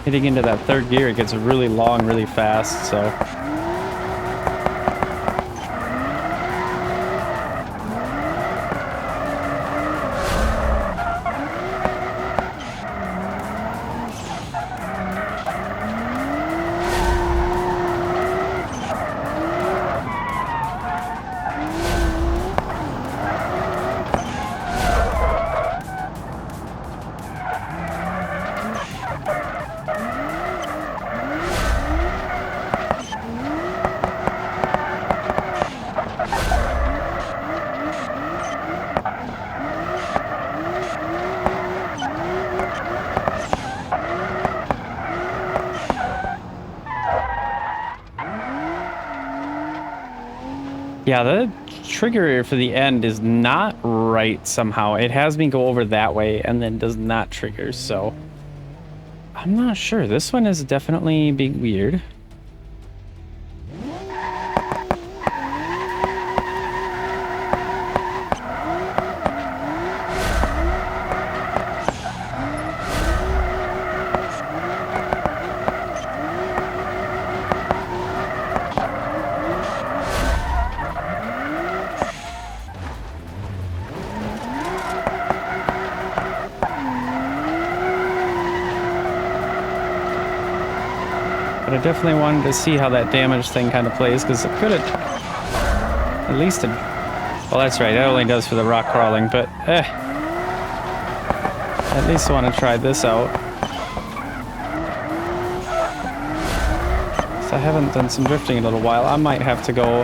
S1: Hitting into that third gear, it gets really long, really fast, so. Yeah, the trigger for the end is not right somehow. It has me go over that way and then does not trigger, so I'm not sure. This one is definitely being weird. But I definitely wanted to see how that damage thing kind of plays, because it could have at least... well, that's right, it only does for the rock crawling, but at least I want to try this out. So I haven't done some drifting in a little while. I might have to go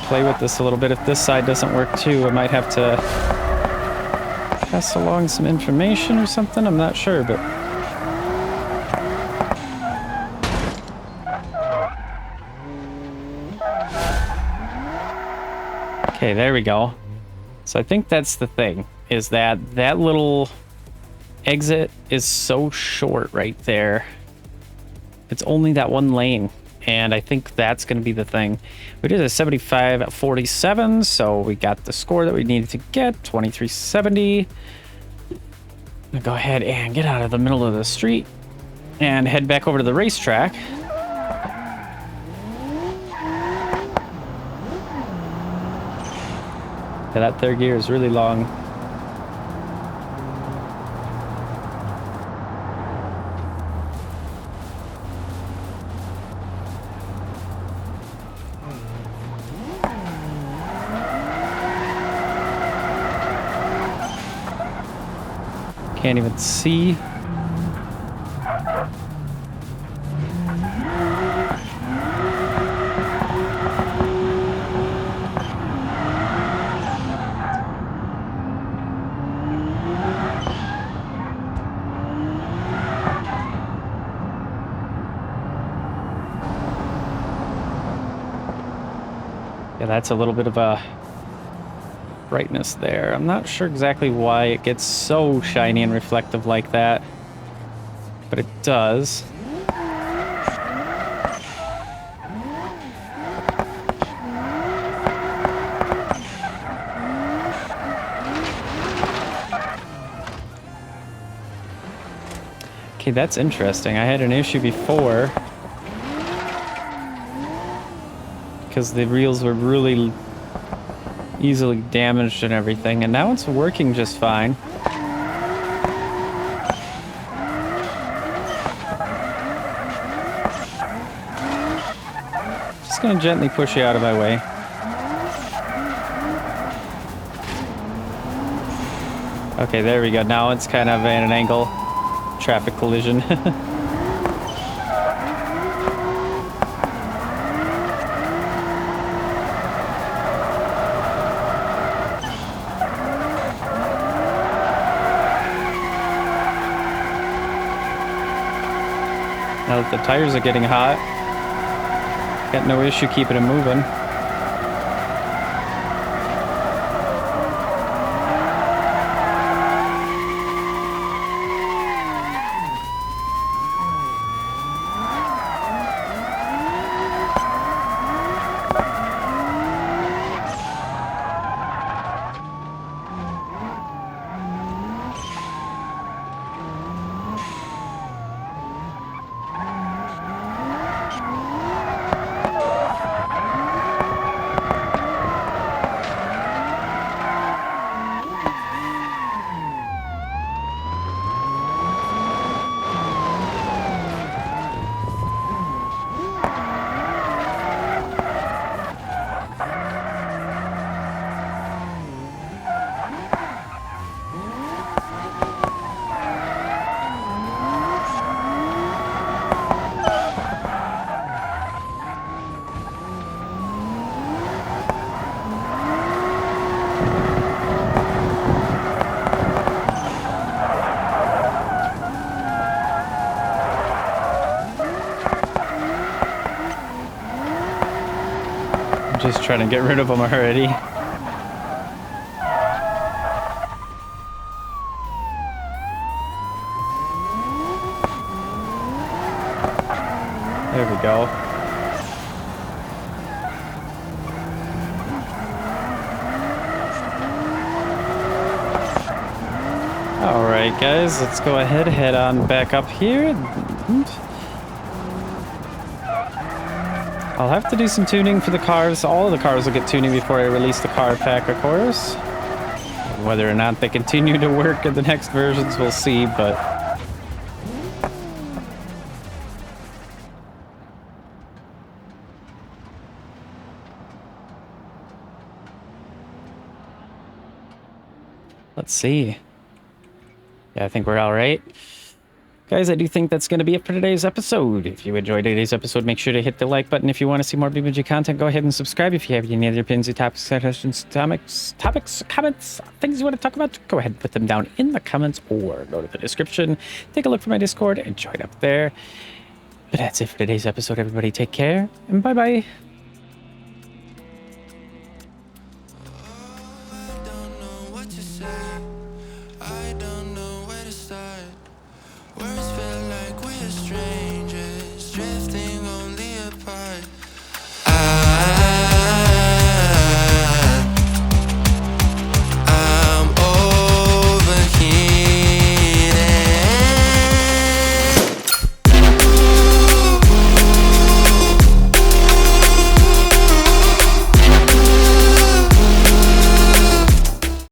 S1: play with this a little bit. If this side doesn't work too, I might have to pass along some information or something. I'm not sure, but... okay, there we go. So I think that's the thing, is that that little exit is so short right there. It's only that one lane, and I think that's going to be the thing. We did a 75-47, so we got the score that we needed to get, 2370. I'm gonna go ahead and get out of the middle of the street and head back over to the racetrack. Yeah, that third gear is really long. Can't even see. Yeah, that's a little bit of a brightness there. I'm not sure exactly why it gets so shiny and reflective like that, but it does. Okay, that's interesting. I had an issue before because the reels were really easily damaged and everything, and now it's working just fine. Just gonna gently push you out of my way. Okay, there we go. Now it's kind of at an angle. Traffic collision. Now that the tires are getting hot, got no issue keeping them moving. Just trying to get rid of them already. There we go. Alright guys, let's go ahead, head on back up here. I'll have to do some tuning for the cars. All of the cars will get tuning before I release the car pack, of course. Whether or not they continue to work in the next versions, we'll see, but... let's see. Yeah, I think we're all right. Guys, I do think that's going to be it for today's episode. If you enjoyed today's episode, make sure to hit the like button. If you want to see more BeamNG content, go ahead and subscribe. If you have any other opinions, topics, suggestions, comments, things you want to talk about, go ahead and put them down in the comments or go to the description. Take a look for my Discord and join up there. But that's it for today's episode, everybody. Take care and bye-bye.